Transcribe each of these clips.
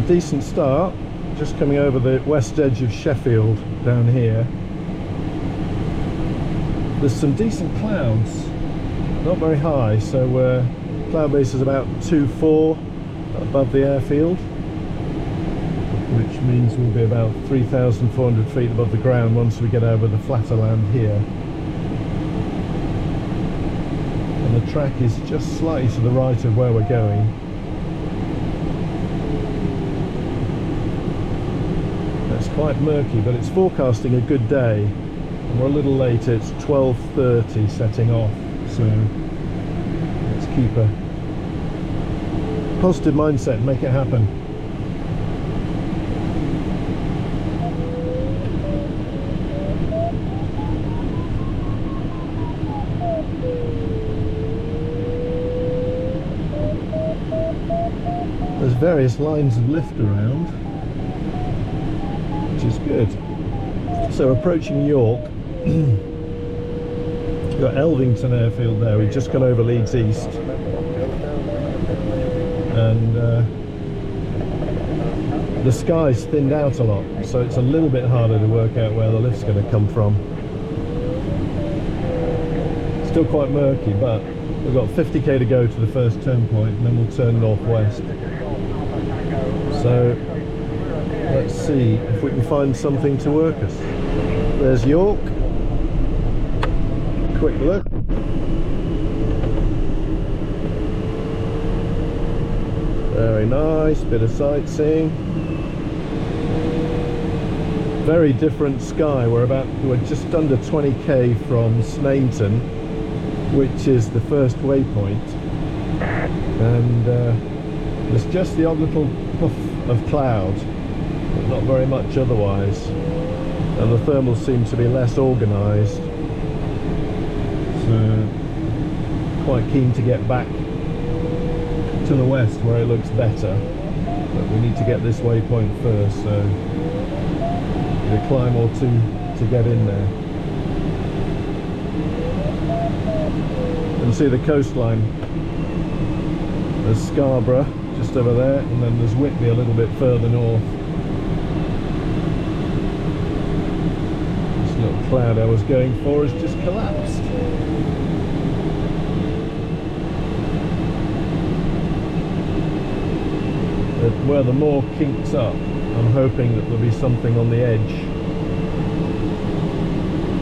decent start, just coming over the west edge of Sheffield down here. There's some decent clouds, not very high, so cloud base is about 2-4 above the airfield, which means we'll be about 3,400 feet above the ground once we get over the flatter land here. And the track is just slightly to the right of where we're going. It's quite murky, but it's forecasting a good day. And we're a little late, it's 12:30 setting off, so let's keep a positive mindset and make it happen. There's various lines of lift around, which is good. So approaching York, you've got Elvington airfield there. We've just gone over Leeds East, and the sky's thinned out a lot, so it's a little bit harder to work out where the lift's going to come from. Still quite murky, but we've got 50k to go to the first turn point, and then we'll turn northwest. So let's see if we can find something to work us. There's York. Quick look. Very nice, bit of sightseeing. Very different sky. We're just under 20k from Snainton, which is the first waypoint, and there's just the odd little puff of cloud, but not very much otherwise, and the thermals seem to be less organised, so quite keen to get back to the west where it looks better, but we need to get this waypoint first, so a climb or two to get in there. And see the coastline. There's Scarborough just over there, and then there's Whitby a little bit further north. This little cloud I was going for has just collapsed. But where the moor kinks up, I'm hoping that there'll be something on the edge.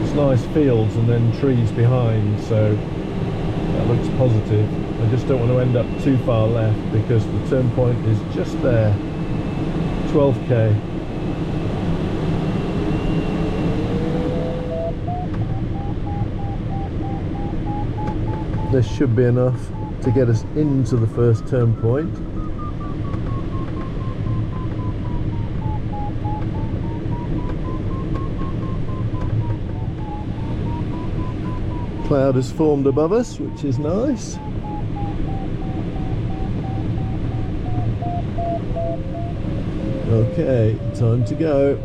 It's nice fields and then trees behind, so that looks positive. I just don't want to end up too far left because the turn point is just there, 12k. This should be enough to get us into the first turn point. Cloud has formed above us, which is nice. Okay, time to go.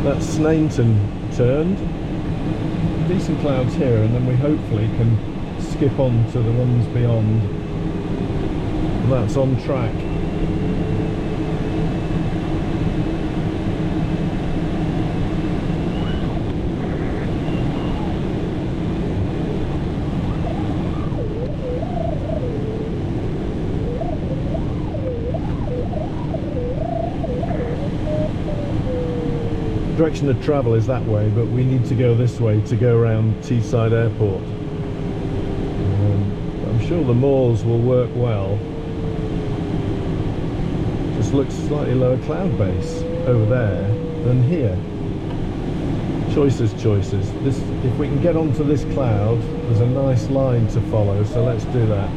That's Snainton turned. Decent clouds here, and then we hopefully can skip on to the ones beyond. And that's on track. Direction of travel is that way, but we need to go this way to go around Teesside Airport. I'm sure the moors will work well. Just looks slightly lower cloud base over there than here. Choices. This if we can get onto this cloud, there's a nice line to follow, so let's do that.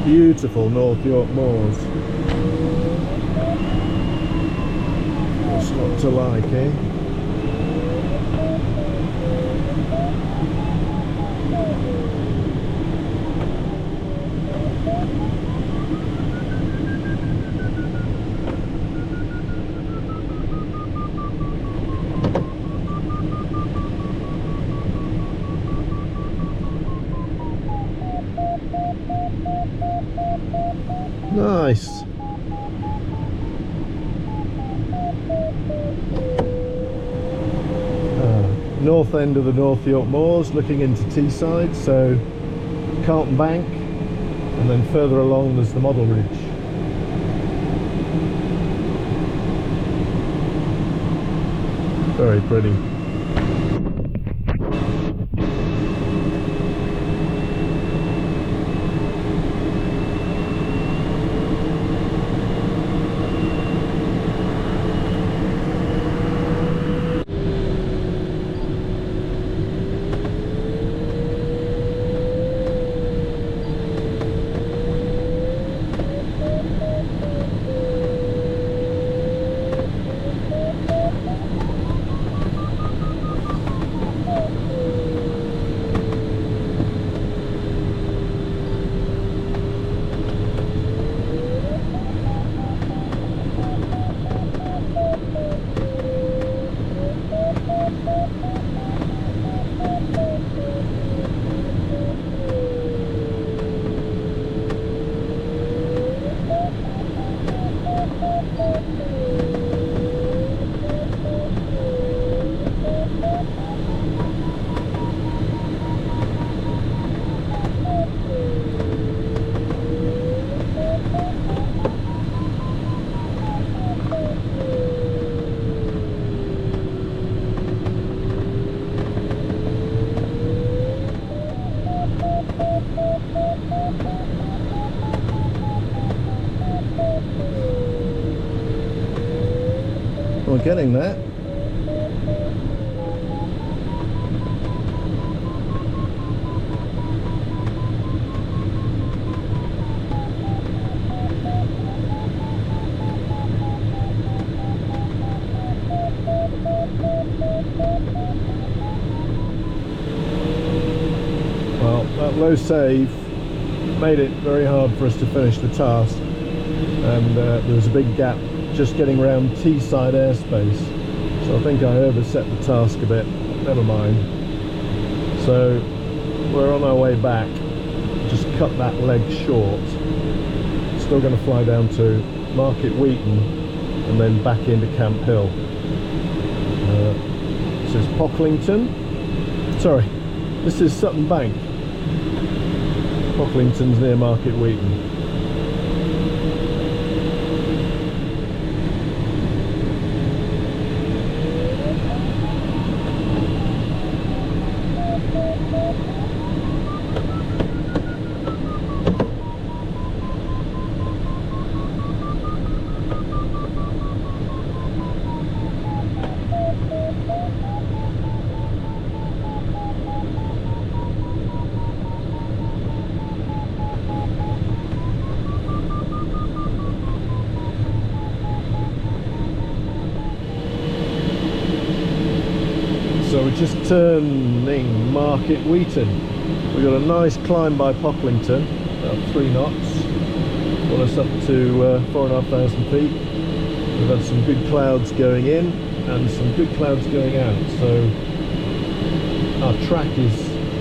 Beautiful North York moors. What's not to like, eh? Nice. North end of the North York Moors, looking into Teesside, so Carlton Bank, and then further along there's the Model Ridge. Very pretty. We're getting there. Well, that low save made it very hard for us to finish the task, and there was a big gap just getting around Teesside airspace, so I think I overset the task a bit. Never mind. So we're on our way back, just cut that leg short. Still going to fly down to Market Wheaton and then back into Camphill. This is Pocklington. Sorry, this is Sutton Bank. Pocklington's near Market Wheaton. So we're just turning Market Wheaton. We've got a nice climb by Pocklington, about 3 knots. Got us up to 4,500 feet. We've had some good clouds going in and some good clouds going out. So our track is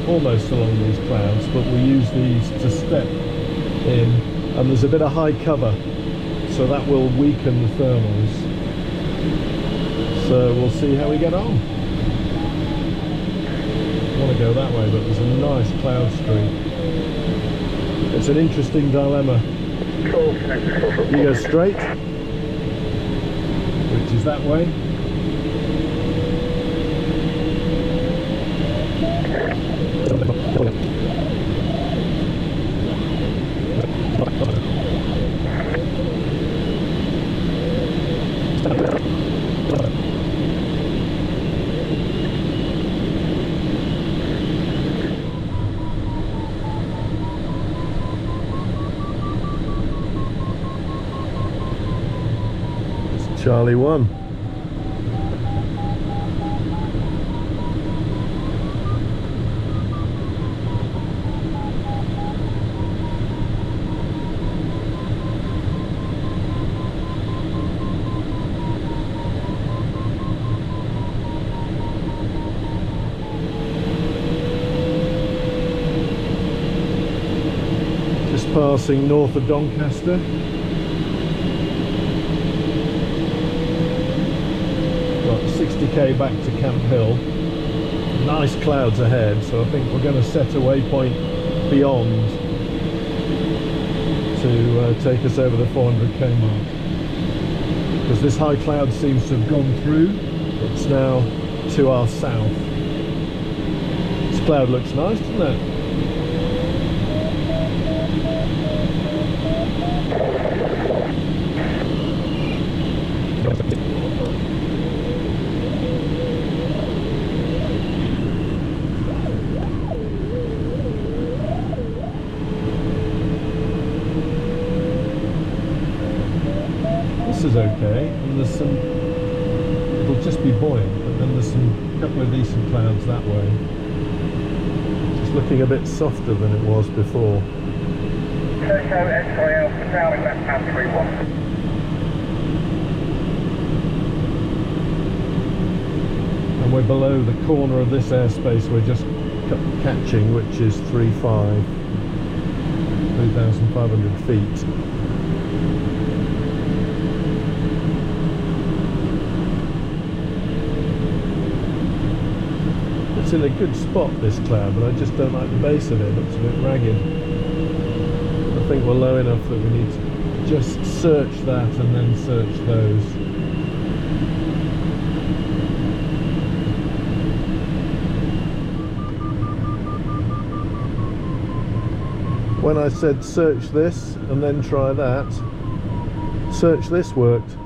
almost along these clouds, but we use these to step in, and there's a bit of high cover, so that will weaken the thermals. So we'll see how we get on. I want to go that way, but there's a nice cloud streak. It's an interesting dilemma. You go straight, which is that way, Charlie 1. Just passing north of Doncaster. Got 60k back to Camphill. Nice clouds ahead, so I think we're going to set a waypoint beyond to take us over the 400k mark. Because this high cloud seems to have gone through. It's now to our south. This cloud looks nice, doesn't it? This is okay, and there's some, it'll just be buoyant, but then there's some couple of decent clouds that way. It's looking a bit softer than it was before. And we're below the corner of this airspace we're just catching, which is 3,500 feet. It's in a good spot, this cloud, but I just don't like the base of it. It looks a bit ragged. I think we're low enough that we need to just search that and then search those. When I said search this and then try that, search this worked.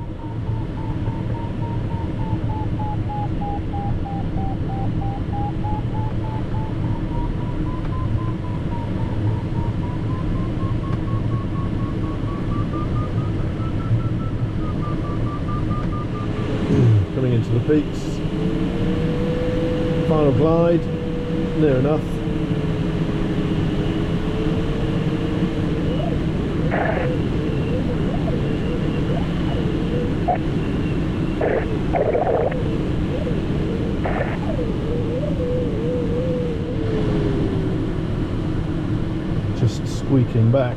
Coming into the peaks. Final glide, near enough. Just squeaking back.